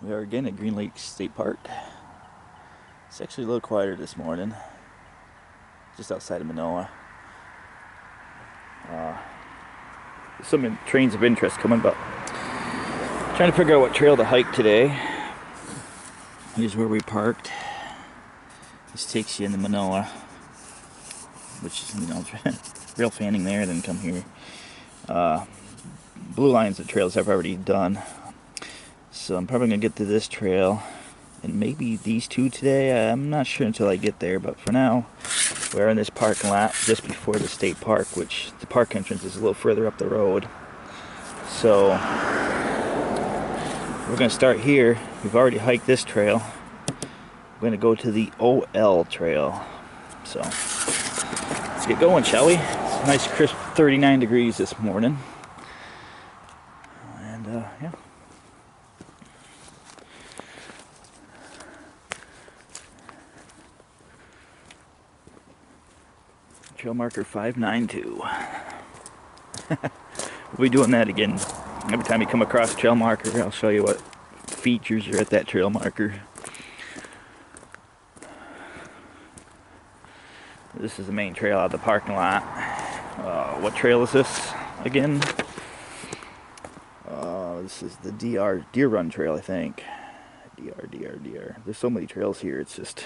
We are again at Green Lake State Park. It's actually a little quieter this morning, just outside of Manoa. Some trains of interest coming, but trying to figure out what trail to hike today. Here's where we parked. This takes you into Manoa, which is, real fanning there, then come here. Blue line's the trails I've already done. So I'm probably going to get to this trail and maybe these two today. I'm not sure until I get there, but for now we're in this parking lot just before the state park, which the park entrance is a little further up the road. So we're going to start here. We've already hiked this trail. We're going to go to the OL trail. So let's get going, shall we? It's a nice crisp 39 degrees this morning. And yeah. Trail marker 592. We'll be doing that again. Every time you come across a trail marker, I'll show you what features are at that trail marker. This is the main trail out of the parking lot. What trail is this again? This is the Deer Run Trail, I think. Deer. There's so many trails here, it's just...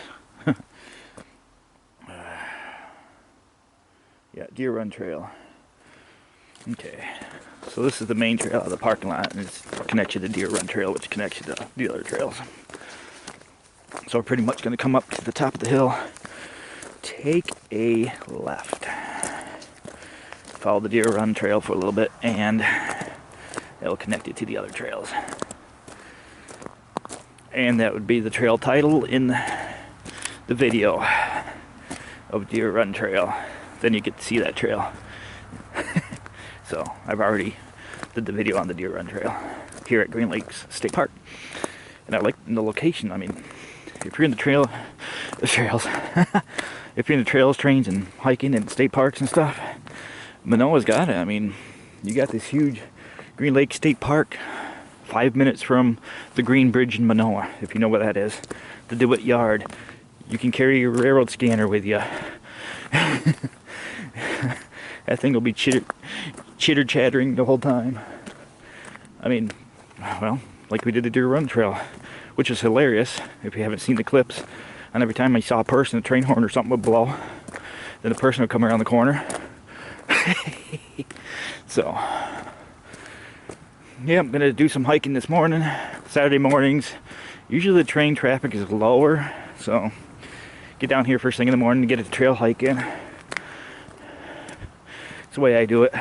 Yeah, Deer Run Trail. Okay, so this is the main trail out of the parking lot, and it connects you to Deer Run Trail, which connects you to the other trails. So we're pretty much going to come up to the top of the hill, take a left, follow the Deer Run Trail for a little bit, and it will connect you to the other trails. And that would be the trail title in the video of Deer Run Trail. Then you get to see that trail. So I've already did the video on the Deer Run Trail here at Green Lakes State Park, and I like the location. I mean, if you're in the trails, if you're in the trails, trains, and hiking and state parks and stuff, Manoa's got it. I mean, you got this huge Green Lake State Park, 5 minutes from the Green Bridge in Manoa, if you know what that is, the DeWitt Yard. You can carry your railroad scanner with you. That thing will be chitter-chattering the whole time. I mean, well, like we did the Deer Run Trail, which is hilarious if you haven't seen the clips. And every time I saw a person, a train horn or something would blow, then the person would come around the corner. So, yeah, I'm gonna do some hiking this morning. Saturday mornings, usually the train traffic is lower, so get down here first thing in the morning to get a trail hike in. It's the way I do it.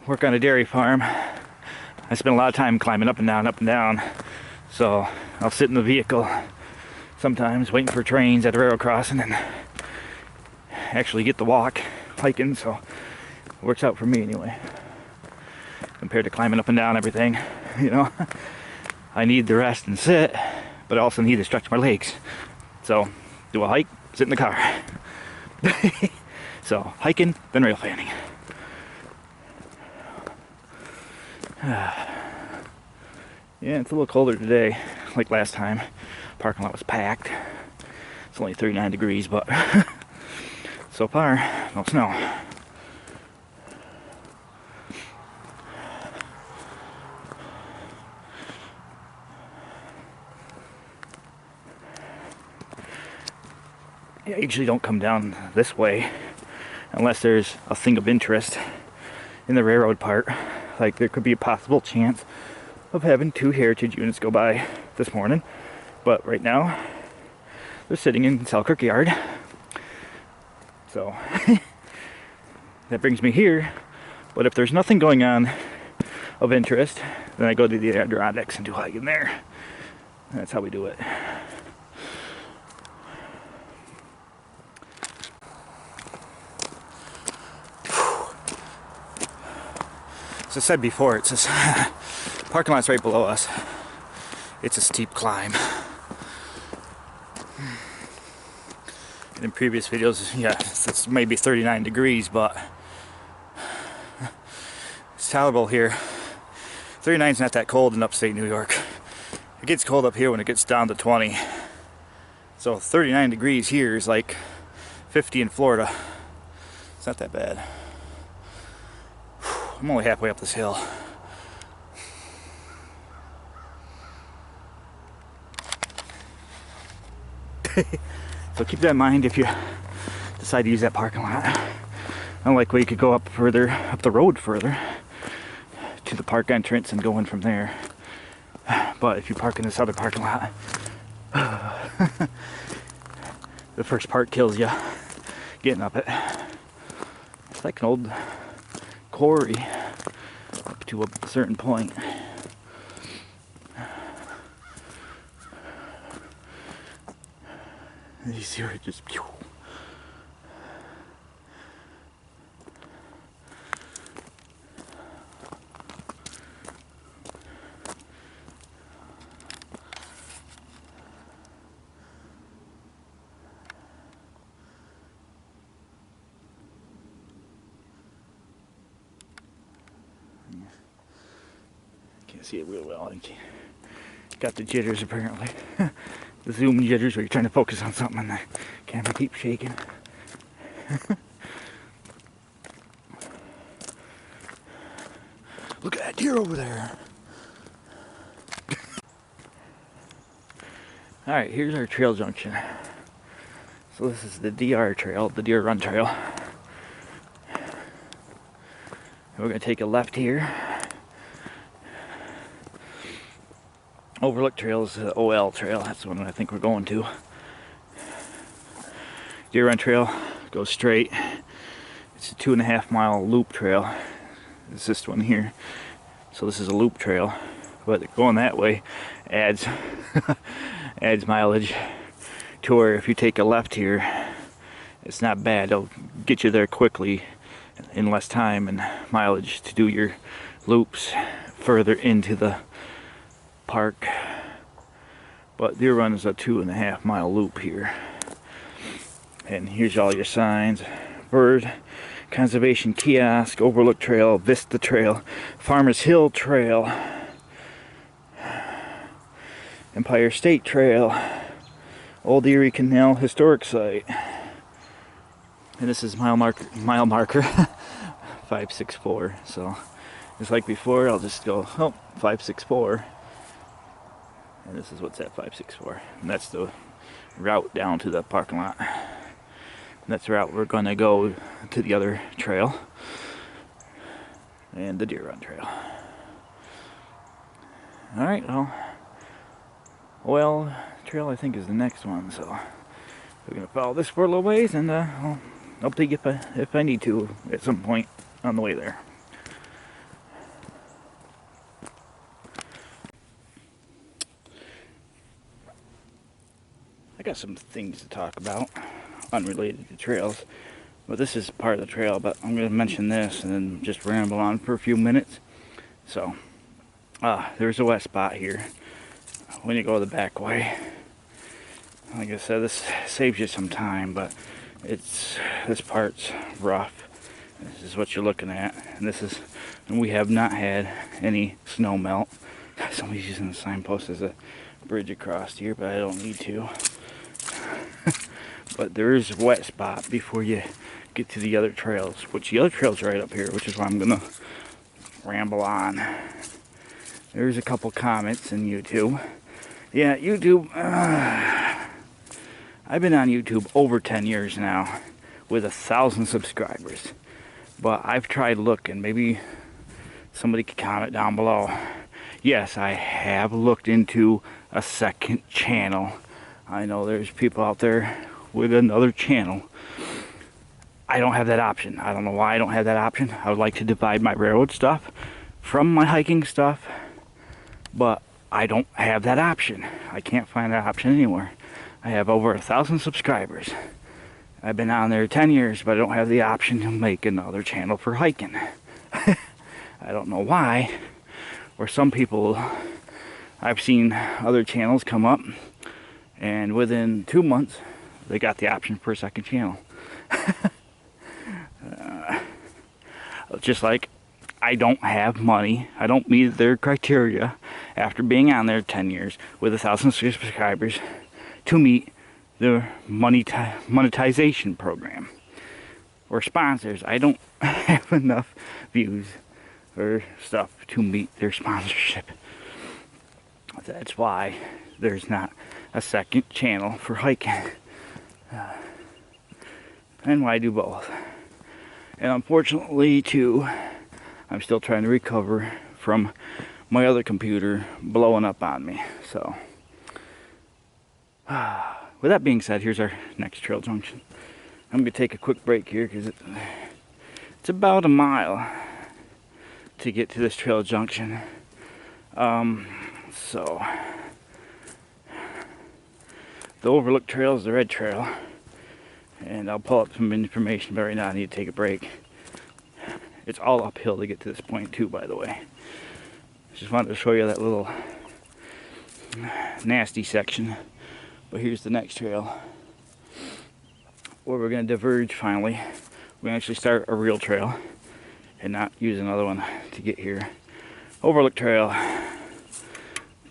Work on a dairy farm. I spend a lot of time climbing up and down. So I'll sit in the vehicle sometimes waiting for trains at the railroad crossing and actually get the walk hiking, so it works out for me anyway. Compared to climbing up and down everything, I need the rest and sit, but I also need to stretch my legs. So do a hike, sit in the car. So hiking, then rail fanning. Yeah, it's a little colder today, like last time. Parking lot was packed. It's only 39 degrees, but so far, no snow. I usually don't come down this way unless there's a thing of interest in the railroad part. Like there could be a possible chance of having 2 heritage units go by this morning, but right now they're sitting in Selkirk Yard. So that brings me here. But if there's nothing going on of interest, then I go to the Adirondacks and do hiking there. That's how we do it. As I said before, it's this parking lot's right below us. It's a steep climb. In previous videos, yeah, it's maybe 39 degrees, but it's tolerable here. 39 is not that cold in upstate New York. It gets cold up here when it gets down to 20. So 39 degrees here is like 50 in Florida. It's not that bad. I'm only halfway up this hill. So keep that in mind if you decide to use that parking lot. Unlike we could go up further, up the road further to the park entrance and go in from there. But if you park in this other parking lot, the first part kills you getting up it. It's like an old quarry up to a certain point. And you see where it just pew. Can't see it real well. Got the jitters apparently. The zoom jitters where you're trying to focus on something and the camera keeps shaking. Look at that deer over there. Alright, here's our trail junction. So this is the DR trail, the deer run trail. And we're going to take a left here. Overlook trail is the OL trail. That's the one I think we're going to. Deer run trail goes straight. It's a 2.5 mile loop trail. It's this one here. So this is a loop trail, but going that way adds adds mileage to where if you take a left here, it's not bad. It'll get you there quickly in less time and mileage to do your loops further into the park. But deer run is a 2.5 mile loop here. And here's all your signs: bird conservation kiosk, Overlook trail, Vista trail, Farmers Hill trail, Empire State trail, Old Erie Canal historic site. And this is mile marker 564. So just like before, I'll just go 564. And this is what's at 564. And that's the route down to the parking lot. And that's the route we're going to go to the other trail. And the deer run trail. Alright, well, trail I think is the next one. So we're going to follow this for a little ways and I'll update you if I need to at some point on the way there. I got some things to talk about unrelated to trails, but this is part of the trail, but I'm going to mention this and then just ramble on for a few minutes. So there's a wet spot here when you go the back way. Like I said, this saves you some time, but this part's rough. This is what you're looking at, and we have not had any snow melt. Somebody's using the signpost as a bridge across here, but I don't need to. But there is a wet spot before you get to the other trails, which the other trail's right up here, which is why I'm gonna ramble on. There's a couple comments in YouTube. Yeah, YouTube, I've been on YouTube over 10 years now with 1,000 subscribers, but I've tried looking. Maybe somebody could comment down below. Yes, I have looked into a second channel. I know there's people out there with another channel. I don't have that option. I don't know why I don't have that option. I would like to divide my railroad stuff from my hiking stuff, but I don't have that option. I can't find that option anywhere. I have over 1,000 subscribers. I've been on there 10 years, but I don't have the option to make another channel for hiking. I don't know why. Or some people, I've seen other channels come up and within 2 months they got the option for a second channel. Just like I don't have money. I don't meet their criteria after being on there 10 years with 1,000 subscribers to meet the monetization program or sponsors. I don't have enough views or stuff to meet their sponsorship. That's why there's not a second channel for hiking. And why do both? And unfortunately too, I'm still trying to recover from my other computer blowing up on me. So with that being said, here's our next trail junction. I'm going to take a quick break here because it's about a mile to get to this trail junction. So the Overlook Trail is the red trail, and I'll pull up some information, but right now I need to take a break. It's all uphill to get to this point too, by the way. Just wanted to show you that little nasty section. But here's the next trail where we're going to diverge finally. We're going to actually start a real trail and not use another one to get here. Overlook Trail.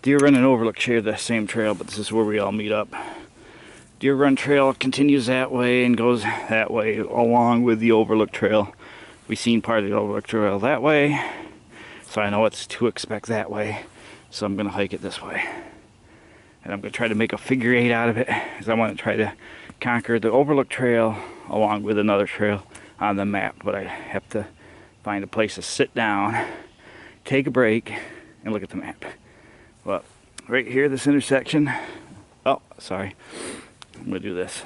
Deer Run and Overlook share the same trail, but this is where we all meet up. Deer Run Trail continues that way and goes that way along with the Overlook Trail. We've seen part of the Overlook Trail that way, so I know what to expect that way. So I'm going to hike it this way. And I'm going to try to make a figure 8 out of it, because I want to try to conquer the Overlook Trail along with another trail on the map. But I have to find a place to sit down, take a break, and look at the map. Well, right here, this intersection. Oh, sorry. I'm going to do this.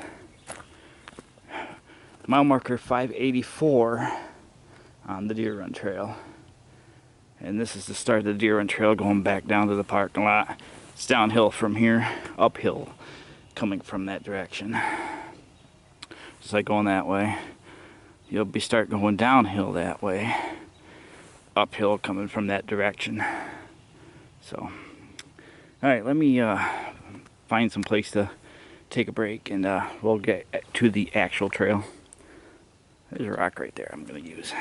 Mile marker 584 on the Deer Run Trail. And this is the start of the Deer Run Trail going back down to the parking lot. It's downhill from here, uphill, coming from that direction. Just like going that way. You'll start going downhill that way, uphill coming from that direction. So, alright, let me find some place to take a break, and we'll get to the actual trail. There's a rock right there I'm going to use.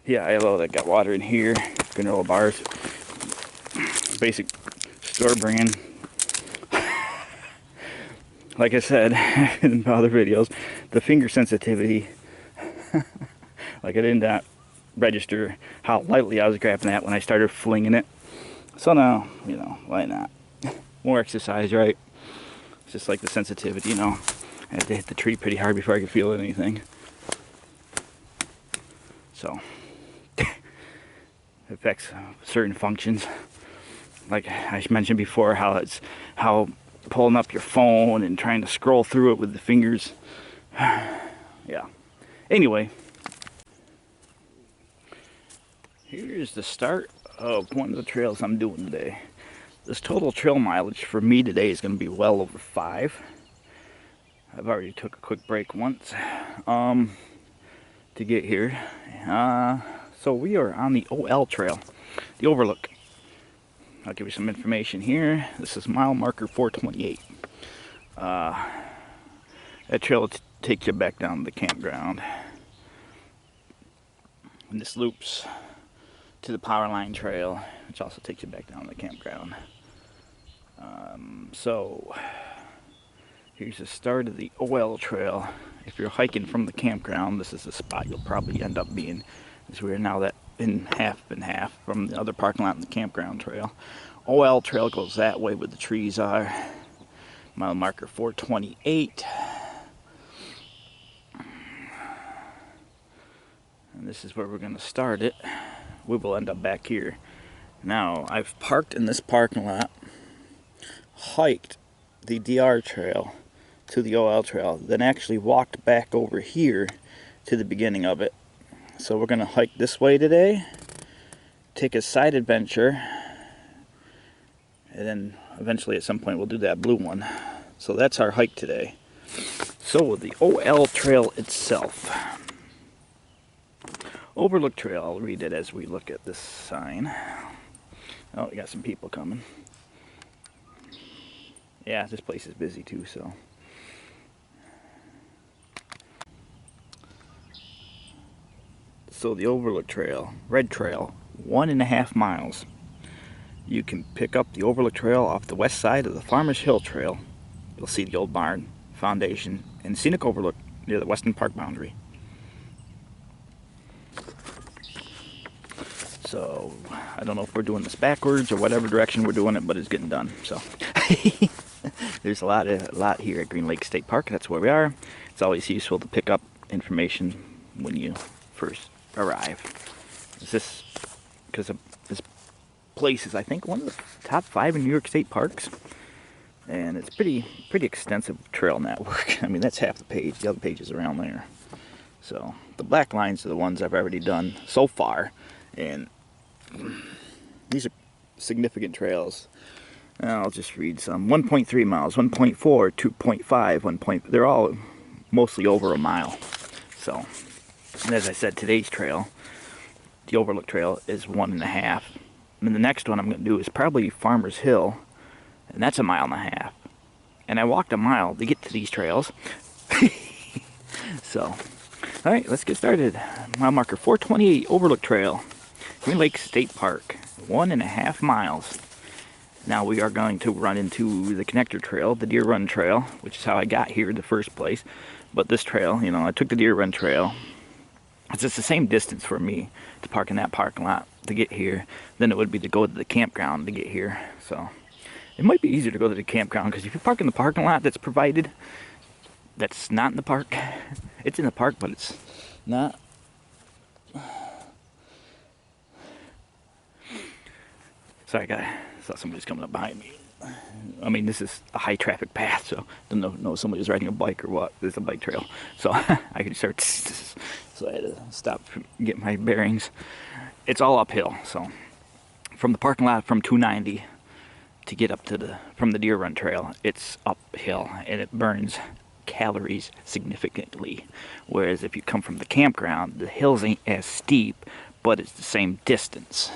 Yeah, I love that. Got water in here, granola bars, basic store brand. Like I said in other videos, the finger sensitivity, like I did not register how lightly I was grabbing that when I started flinging it. So now, you know, why not? More exercise, right? It's just like the sensitivity, you know. I had to hit the tree pretty hard before I could feel anything. So, it affects certain functions. Like I mentioned before, how pulling up your phone and trying to scroll through it with the fingers. Yeah. Anyway, here's the start of one of the trails I'm doing today. This total trail mileage for me today is going to be well over 5. I've already took a quick break once to get here. So we are on the OL trail, the Overlook. I'll give you some information here. This is mile marker 428. That trail will take you back down to the campground. And this loops to the power line trail, which also takes you back down to the campground. So here's the start of the OL trail. If you're hiking from the campground, this is the spot you'll probably end up being, as we're now that been half from the other parking lot and the campground trail. OL trail goes that way where the trees are. Mile marker 428. And this is where we're going to start it. We will end up back here. Now, I've parked in this parking lot, hiked the DR trail to the OL trail, then actually walked back over here to the beginning of it. So we're going to hike this way today, take a side adventure, and then eventually at some point we'll do that blue one. So that's our hike today. So the OL trail itself. Overlook Trail, I'll read it as we look at this sign. Oh, we got some people coming. Yeah, this place is busy too, so. So the Overlook Trail, Red Trail, 1.5 miles. You can pick up the Overlook Trail off the west side of the Farmers Hill Trail. You'll see the old barn, foundation, and scenic overlook near the Weston Park boundary. So I don't know if we're doing this backwards or whatever direction we're doing it, but it's getting done. So there's a lot here at Green Lake State Park. That's where we are. It's always useful to pick up information when you first arrive. This because this place is, I think, one of the top 5 in New York State parks, and it's pretty extensive trail network. I mean, that's half the page. The other page is around there. So the black lines are the ones I've already done so far, and these are significant trails. I'll just read some. 1.3 miles, 1.4, 2.5, 1. They're all mostly over a mile. So, and as I said, today's trail, the Overlook Trail, is 1.5. And the next one I'm going to do is probably Farmers Hill, and that's 1.5 miles. And I walked a mile to get to these trails. So, all right, let's get started. Mile marker 428, Overlook Trail, Green Lake State Park, 1.5 miles. Now we are going to run into the connector trail, the Deer Run Trail, which is how I got here in the first place. But this trail, you know, I took the Deer Run Trail. It's just the same distance for me to park in that parking lot to get here than it would be to go to the campground to get here. So it might be easier to go to the campground, because if you park in the parking lot that's provided, that's not in the park. It's in the park, but it's not. Sorry, guy. I thought somebody's coming up behind me. I mean, this is a high traffic path, so I don't know if somebody's riding a bike or what. There's a bike trail, so I could start. So I had to stop, get my bearings. It's all uphill, so from the parking lot from 290 to get up to from the Deer Run Trail, it's uphill, and it burns calories significantly. Whereas if you come from the campground, the hills ain't as steep, but it's the same distance.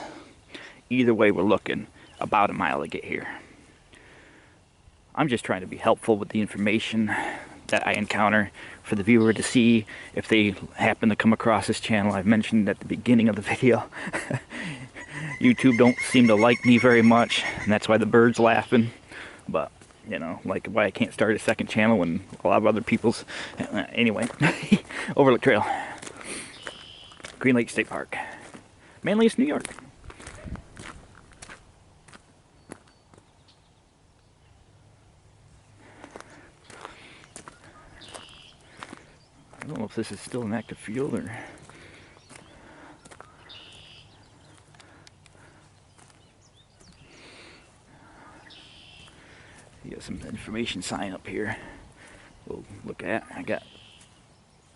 Either way, we're looking about 1 mile to get here. I'm just trying to be helpful with the information that I encounter for the viewer to see if they happen to come across this channel. I've mentioned at the beginning of the video, YouTube don't seem to like me very much, and that's why the bird's laughing. But, you know, like why I can't start a second channel when a lot of other people's... Anyway, Overlook Trail, Green Lake State Park, Manlius, New York. I don't know if this is still an active field or... You got some information sign up here we'll look at. I got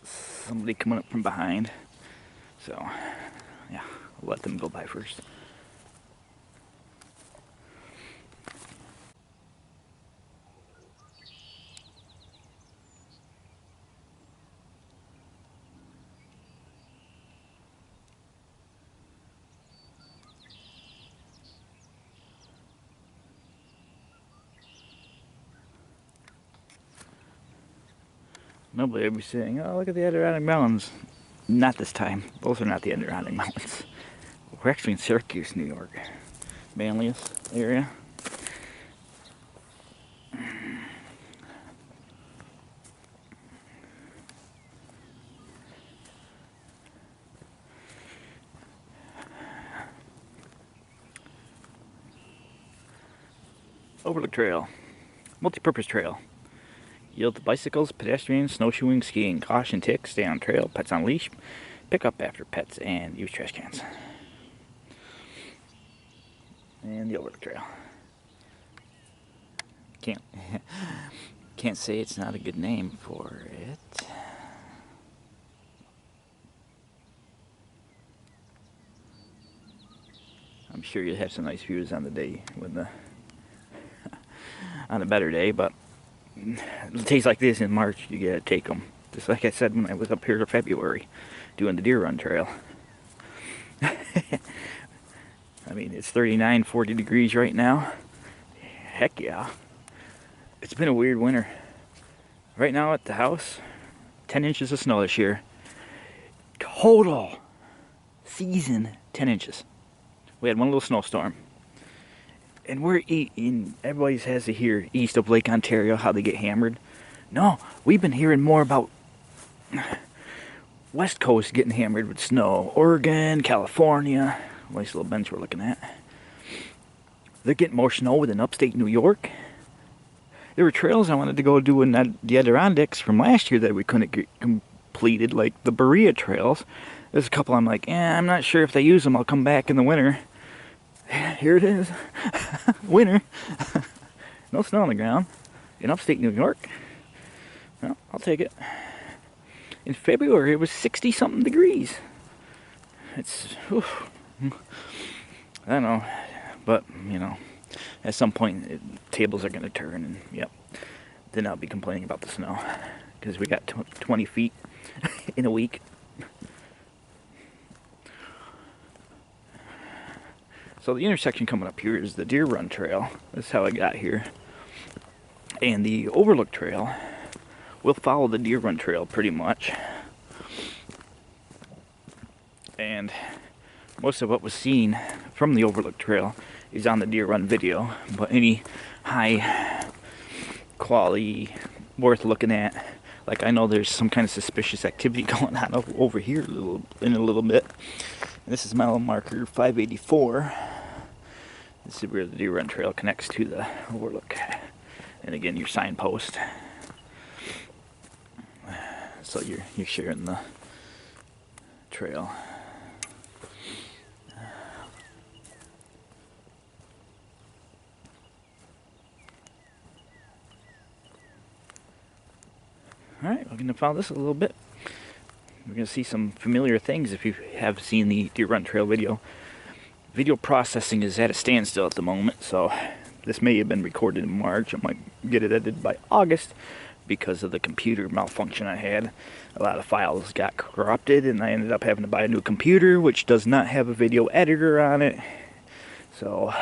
somebody coming up from behind, so yeah, I'll let them go by first. Nobody ever saying, oh, look at the Adirondack Mountains. Not this time. Those are not the Adirondack Mountains. We're actually in Syracuse, New York. Manlius area. Overlook Trail. Multi-purpose trail. Yield to bicycles, pedestrians, snowshoeing, skiing. Caution ticks, stay on trail, pets on leash, pick up after pets, and use trash cans. And the Overlook Trail. Can't say it's not a good name for it. I'm sure you'll have some nice views on the day when the on a better day, but days like this in March, you gotta take them. Just like I said when I was up here in February doing the Deer Run Trail. I mean, it's 39, 40 degrees right now. Heck yeah. It's been a weird winter. Right now at the house, 10 inches of snow this year. Total. season 10 inches. We had one little snowstorm. And we're eating, everybody has to hear east of Lake Ontario how they get hammered. No, we've been hearing more about West Coast getting hammered with snow. Oregon, California, nice little bench we're looking at. They're getting more snow than upstate New York. There were trails I wanted to go do in the Adirondacks from last year that we couldn't get completed, like the Berea trails. There's a couple I'm like, I'm not sure if they use them, I'll come back in the winter. Here it is. Winter. No snow on the ground in upstate New York. Well, I'll take it. In February it was 60 something degrees. It's, oof. I don't know, but you know, at some point tables are going to turn, and yep, then I'll be complaining about the snow because we got 20 feet in a week. So the intersection coming up here is the Deer Run Trail. That's how I got here. And the Overlook Trail will follow the Deer Run Trail pretty much. And most of what was seen from the Overlook Trail is on the Deer Run video. But any high quality, worth looking at, like I know there's some kind of suspicious activity going on over here in a little bit. And this is mile marker 584. This is where the Deer Run Trail connects to the Overlook. And again, your signpost. So you're sharing the trail. Alright, we're going to follow this a little bit. We're going to see some familiar things if you have seen the Deer Run Trail video. Video processing is at a standstill at the moment, so this may have been recorded in March. I might get it edited by August because of the computer malfunction I had. A lot of files got corrupted and I ended up having to buy a new computer which does not have a video editor on it. So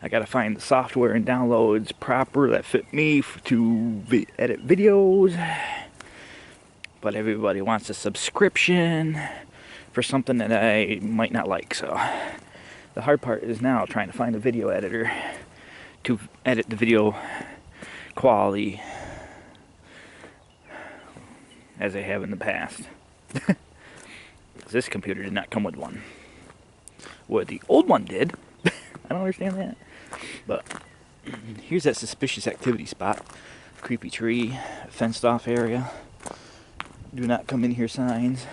I gotta find the software and downloads proper that fit me to edit videos. But everybody wants a subscription for something that I might not like, so the hard part is now trying to find a video editor to edit the video quality as I have in the past. This computer did not come with one. Well, the old one did. I don't understand that. But here's that suspicious activity spot. Creepy tree, fenced off area. Do not come in here signs.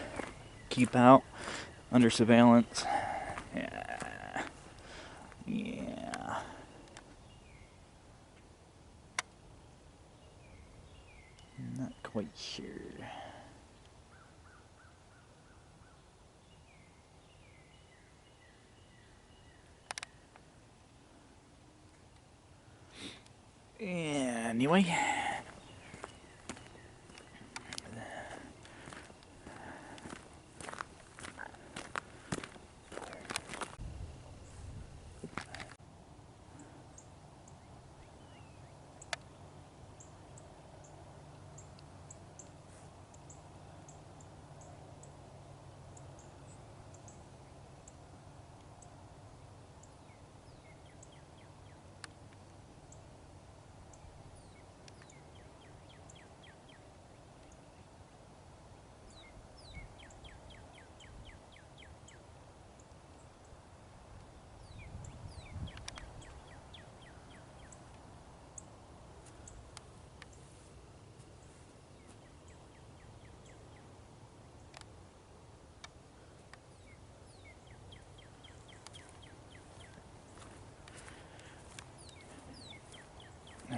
Keep out. Under surveillance. Yeah. Yeah. Not quite sure. Yeah, anyway.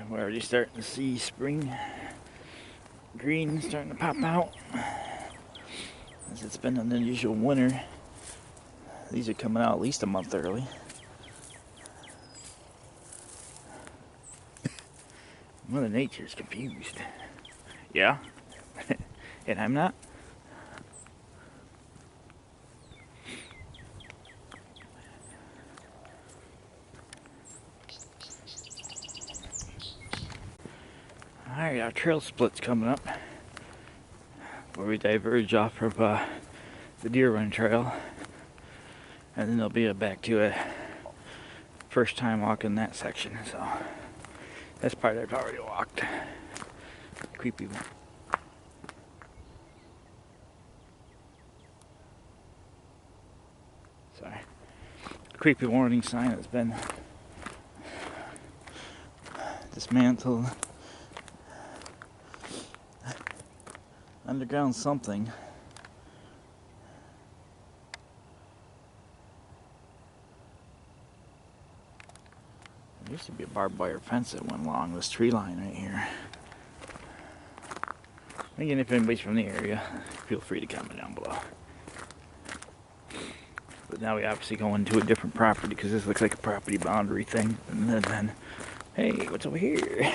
We're already starting to see spring green starting to pop out. As it's been an unusual winter. These are coming out at least a month early. Mother Nature's confused. Yeah? And I'm not? Alright, our trail split's coming up where we diverge off of the Deer Run Trail. and then there'll be back to a first time walking that section. So this part I've already walked. Creepy one. Sorry. Creepy warning sign has been dismantled. Underground something. There used to be a barbed wire fence that went along this tree line right here. Again, if anybody's from the area, feel free to comment down below. But now we obviously go into a different property because this looks like a property boundary thing. And then hey, what's over here?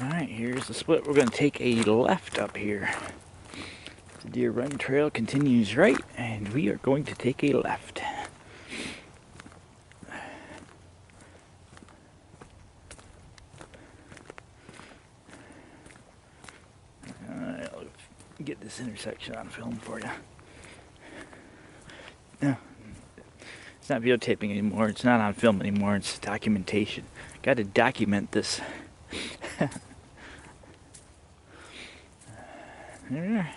Alright, here's the split. We're going to take a left up here. The Deer Run Trail continues right, and we are going to take a left. I'll get this intersection on film for you. No, it's not videotaping anymore. It's not on film anymore. It's documentation. Got to document this. There.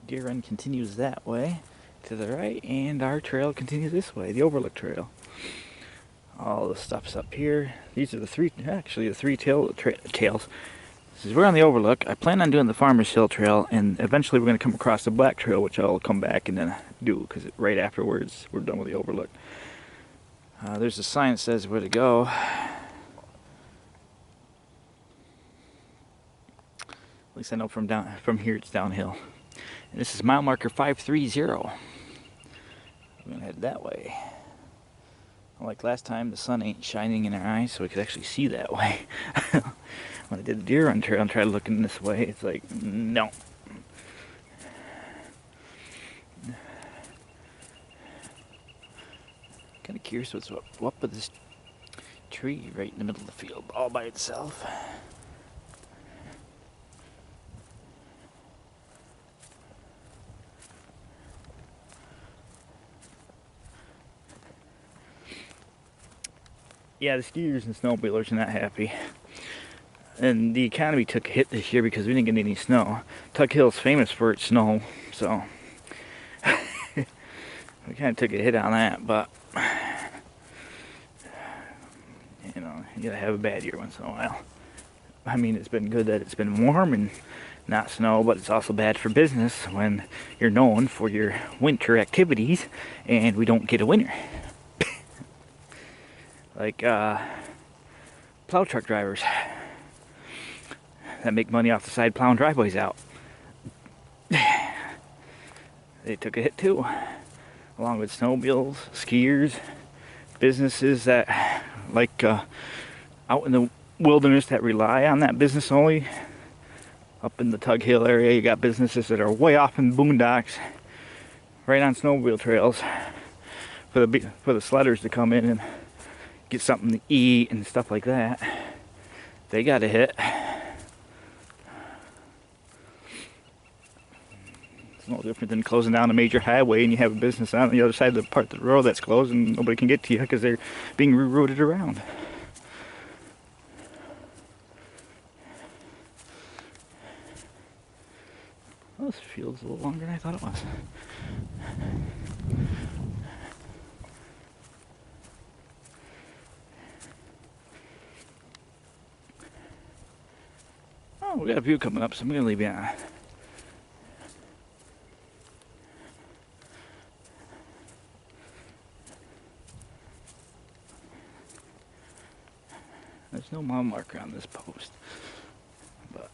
Deer Run continues that way to the right, and our trail continues this way, the Overlook Trail. All the stuff's up here. These are the three tails. Since we're on the Overlook, I plan on doing the Farmer's Hill Trail, and eventually we're going to come across the Black Trail, which I'll come back and then do, because right afterwards we're done with the Overlook. There's a sign that says where to go. At least I know from here it's downhill. And this is mile marker 530. I'm gonna head that way. Like last time, the sun ain't shining in our eyes, so we could actually see that way. When I did the Deer Run Trail and tried looking this way, it's like, no. Kind of curious what's up with this tree right in the middle of the field, all by itself. Yeah, the skiers and snowmobilers are not happy. And the economy took a hit this year because we didn't get any snow. Tug Hill's famous for its snow, so we kind of took a hit on that, but you know, you gotta have a bad year once in a while. I mean, it's been good that it's been warm and not snow, but it's also bad for business when you're known for your winter activities and we don't get a winter. Like plow truck drivers that make money off the side plowing driveways out. They took a hit too, along with snowmobiles, skiers, businesses that like out in the wilderness that rely on that business only. Up in the Tug Hill area, you got businesses that are way off in the boondocks, right on snowmobile trails, for the sledders to come in and get something to eat and stuff like that. They got a hit. It's no different than closing down a major highway and you have a business on the other side of the part of the road that's closed and nobody can get to you because they're being rerouted around. Well, this field's a little longer than I thought it was. Oh, we got a view coming up, so I'm going to leave you on. There's no mile marker on this post, but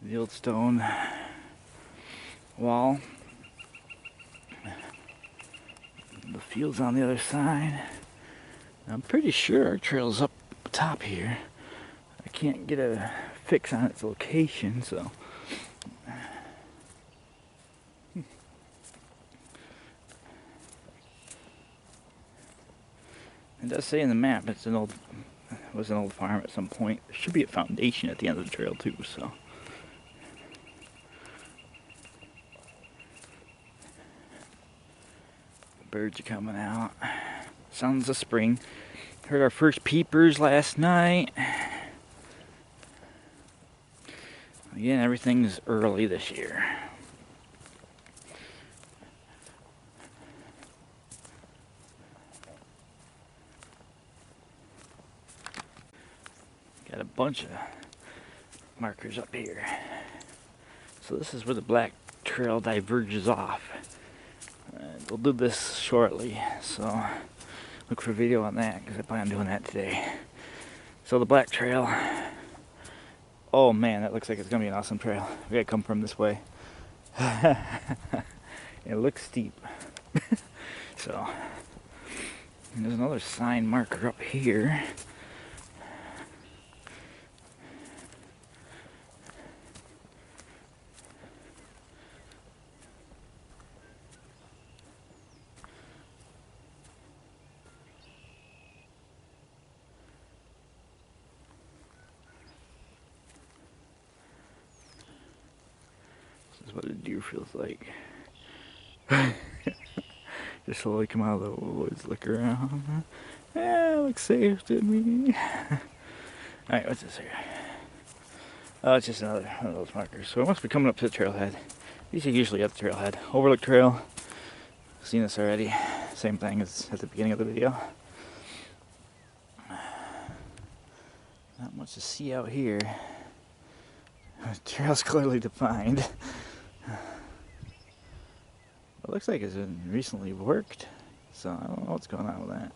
The old stone wall. The field's on the other side. I'm pretty sure our trail's up top here. I can't get a fix on its location, so. It does say in the map it was an old farm at some point. There should be a foundation at the end of the trail too, so. The birds are coming out. Sounds of spring. Heard our first peepers last night. Again, everything's early this year. Got a bunch of markers up here. So this is where the black trail diverges off. We'll do this shortly, so look for a video on that because I plan on doing that today. So the black trail, oh man, that looks like it's gonna be an awesome trail. We gotta come from this way. It looks steep. So there's another sign marker up here. This is what a deer feels like. Just slowly come out of the woods, look around. Yeah, looks safe to me. Alright, what's this here? Oh, it's just another one of those markers. So it must be coming up to the trailhead. These are usually at the trailhead. Overlook Trail. Seen this already. Same thing as at the beginning of the video. Not much to see out here. The trail's clearly defined. It looks like it's been recently worked, so I don't know what's going on with that.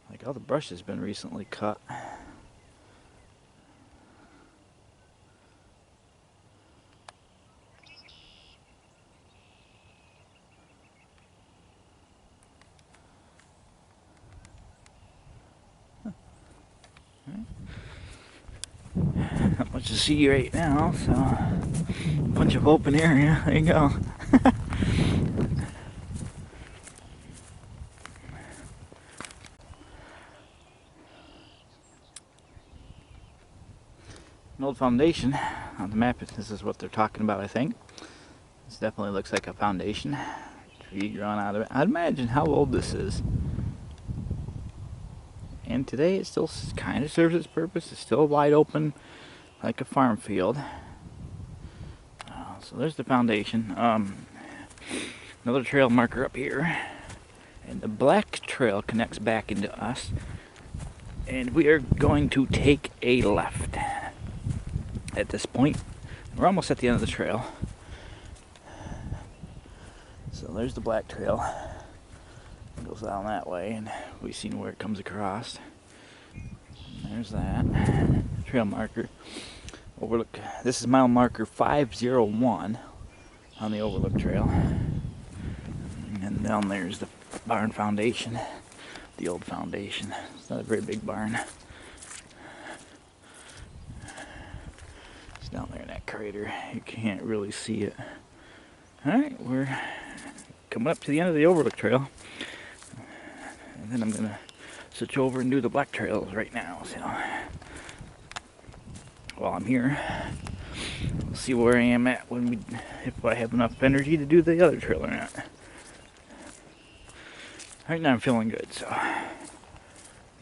Like all the brush has been recently cut. Not much to see right now, so a bunch of open area. There you go. An old foundation on the map. This is what they're talking about, I think. This definitely looks like a foundation. Tree drawn out of it. I'd imagine how old this is. And today it still kind of serves its purpose. It's still wide open like a farm field. So there's the foundation. Another trail marker up here. And the black trail connects back into us. And we are going to take a left at this point. We're almost at the end of the trail. So there's the black trail. It goes down that way, and we've seen where it comes across. And there's that trail marker. Overlook. This is mile marker 501 on the Overlook Trail. And down there's the barn foundation, the old foundation. It's not a very big barn. It's down there in that crater. You can't really see it. Alright, we're coming up to the end of the Overlook Trail. And then I'm going to switch over and do the black trails right now. So while I'm here, we'll see where I am at if I have enough energy to do the other trail or not. Right now I'm feeling good, so I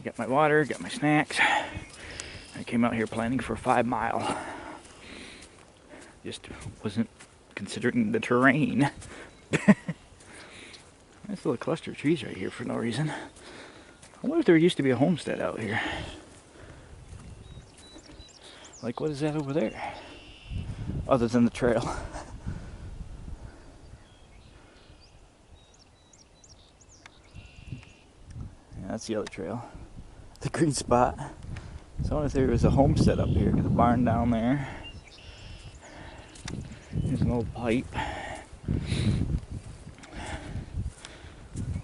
got my water, got my snacks. I came out here planning for a 5 mile. Just wasn't considering the terrain. Nice little cluster of trees right here for no reason. I wonder if there used to be a homestead out here. Like, what is that over there? Other than the trail. Yeah, that's the other trail. The green spot. So I wonder if there was a homestead up here. Got a barn down there. an old pipe.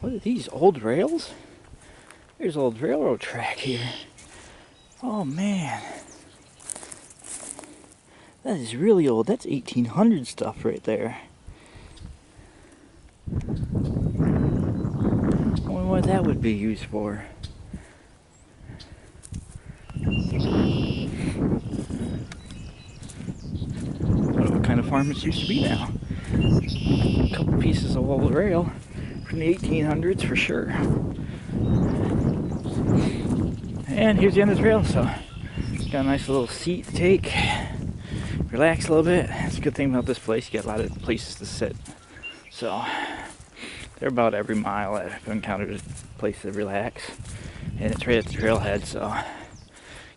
What are these, old rails? There's old railroad track here. Oh man. That is really old. That's 1800 stuff right there. I wonder what that would be used for. I wonder what kind of farm this used to be now. A couple pieces of old rail from the 1800s for sure. And here's the end of the trail, so got a nice little seat to take, relax a little bit. It's a good thing about this place, you got a lot of places to sit. So they're about every mile I've encountered a place to relax, and it's right at the trailhead, so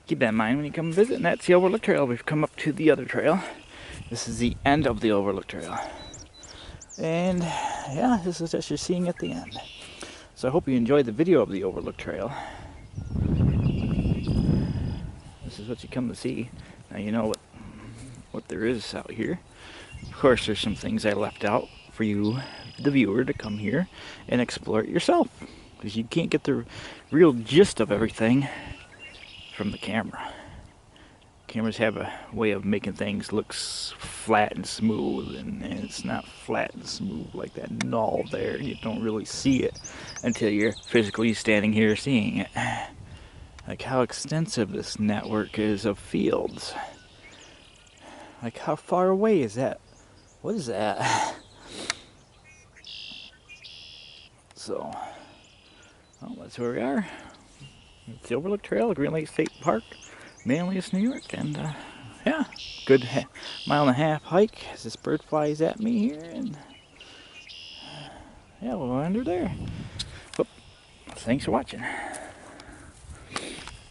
keep that in mind when you come visit. And that's the Overlook Trail. We've come up to the other trail. This is the end of the Overlook Trail, and yeah, this is what you're seeing at the end. So I hope you enjoyed the video of the Overlook Trail. This is what you come to see. Now you know what there is out here. Of course, there's some things I left out for you, the viewer, to come here and explore it yourself, because you can't get the real gist of everything from the camera. Cameras have a way of making things look flat and smooth, and it's not flat and smooth like that knoll there. You don't really see it until you're physically standing here seeing it. Like how extensive this network is of fields. Like how far away is that? What is that? So, well, that's where we are. It's the Overlook Trail, Green Lake State Park, Manlius, New York, and yeah, good mile and a half hike as this bird flies at me here, and yeah, we'll end her there. But thanks for watching.